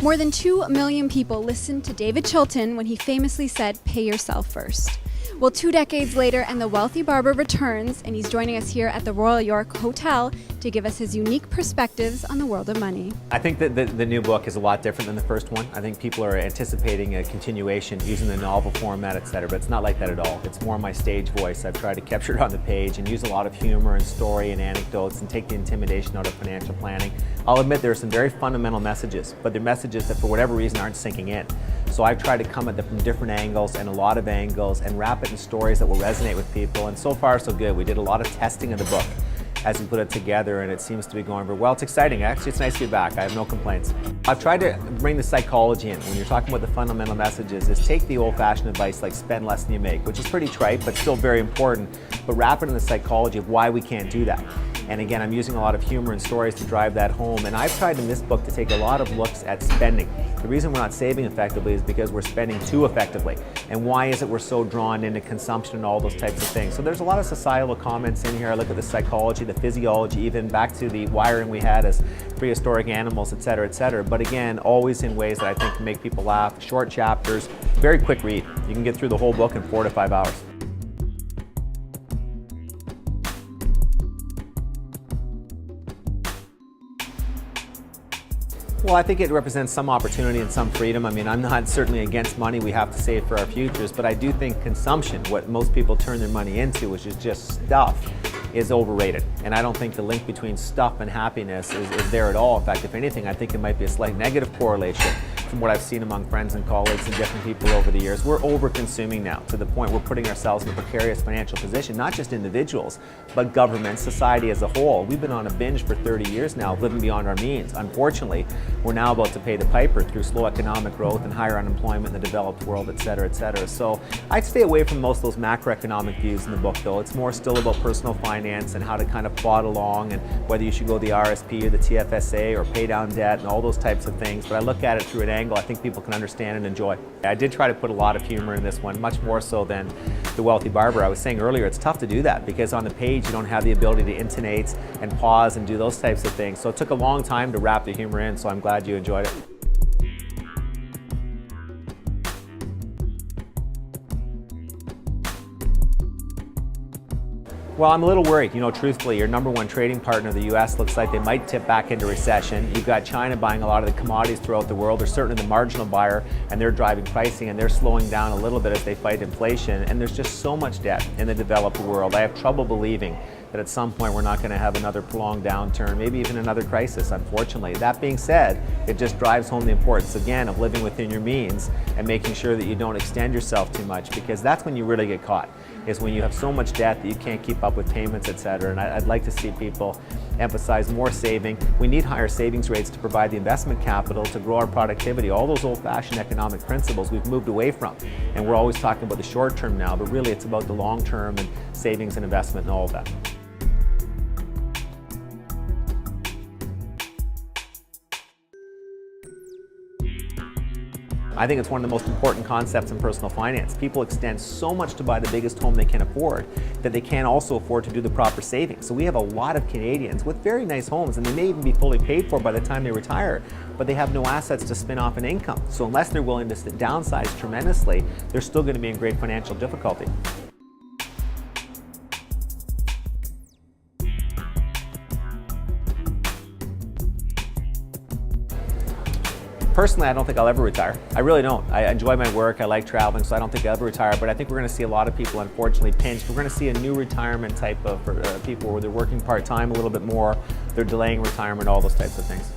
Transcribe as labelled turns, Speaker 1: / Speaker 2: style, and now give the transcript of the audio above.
Speaker 1: More than 2 million people listened to David Chilton when he famously said, "Pay yourself first." Well, 2 decades later, and the Wealthy Barber returns, and he's joining us here at the Royal York Hotel to give us his unique perspectives on the world of money.
Speaker 2: I think that the new book is a lot different than the first one. I think people are anticipating a continuation using the novel format, etc., but it's not like that at all. It's more my stage voice. I've tried to capture it on the page and use a lot of humor and story and anecdotes and take the intimidation out of financial planning. I'll admit there are some very fundamental messages, but they're messages that for whatever reason aren't sinking in. So I've tried to come at them from different angles and a lot of angles and wrap it in stories that will resonate with people, and so far so good. We did a lot of testing of the book as we put it together, and it seems to be going very well. It's exciting. Actually, it's nice to be back. I have no complaints. I've tried to bring the psychology in. When you're talking about the fundamental messages, is take the old-fashioned advice like spend less than you make, which is pretty trite, but still very important, but wrap it in the psychology of why we can't do that. And again, I'm using a lot of humor and stories to drive that home. And I've tried in this book to take a lot of looks at spending. The reason we're not saving effectively is because we're spending too effectively. And why is it we're so drawn into consumption and all those types of things? So there's a lot of societal comments in here. I look at the psychology, the physiology, even back to the wiring we had as prehistoric animals, et cetera, et cetera. But again, always in ways that I think can make people laugh. Short chapters, very quick read. You can get through the whole book in 4 to 5 hours. Well, I think it represents some opportunity and some freedom. I mean, I'm not certainly against money. We have to save for our futures, but I do think consumption, what most people turn their money into, which is just stuff, is overrated. And I don't think the link between stuff and happiness is there at all. In fact, if anything, I think it might be a slight negative correlation from what I've seen among friends and colleagues and different people over the years. We're over-consuming now to the point we're putting ourselves in a precarious financial position, not just individuals, but government, society as a whole. We've been on a binge for 30 years now, living beyond our means. Unfortunately, we're now about to pay the piper through slow economic growth and higher unemployment in the developed world, et cetera, et cetera. So I'd stay away from most of those macroeconomic views in the book, though. It's more still about personal finance and how to kind of plod along and whether you should go the RSP or the TFSA or pay down debt and all those types of things. But I look at it through an angle I think people can understand and enjoy. I did try to put a lot of humor in this one, much more so than The Wealthy Barber. I was saying earlier, it's tough to do that because on the page you don't have the ability to intonate and pause and do those types of things. So it took a long time to wrap the humor in, so I'm glad you enjoyed it. Well, I'm a little worried. Truthfully, your number one trading partner, the U.S., looks like they might tip back into recession. You've got China buying a lot of the commodities throughout the world. They're certainly the marginal buyer, and they're driving pricing, and they're slowing down a little bit as they fight inflation. And there's just so much debt in the developed world. I have trouble believing that at some point we're not going to have another prolonged downturn, maybe even another crisis, unfortunately. That being said, it just drives home the importance, again, of living within your means and making sure that you don't extend yourself too much, because that's when you really get caught, is when you have so much debt that you can't keep up with payments, etc. And I'd like to see people emphasize more saving. We need higher savings rates to provide the investment capital to grow our productivity. All those old-fashioned economic principles we've moved away from. And we're always talking about the short term now, but really it's about the long term and savings and investment and all of that. I think it's one of the most important concepts in personal finance. People extend so much to buy the biggest home they can afford that they can't also afford to do the proper savings. So we have a lot of Canadians with very nice homes, and they may even be fully paid for by the time they retire, but they have no assets to spin off an income. So unless they're willing to downsize tremendously, they're still going to be in great financial difficulty. Personally, I don't think I'll ever retire. I really don't. I enjoy my work, I like traveling, so I don't think I'll ever retire, but I think we're going to see a lot of people unfortunately pinched. We're going to see a new retirement type of people where they're working part-time a little bit more, they're delaying retirement, all those types of things.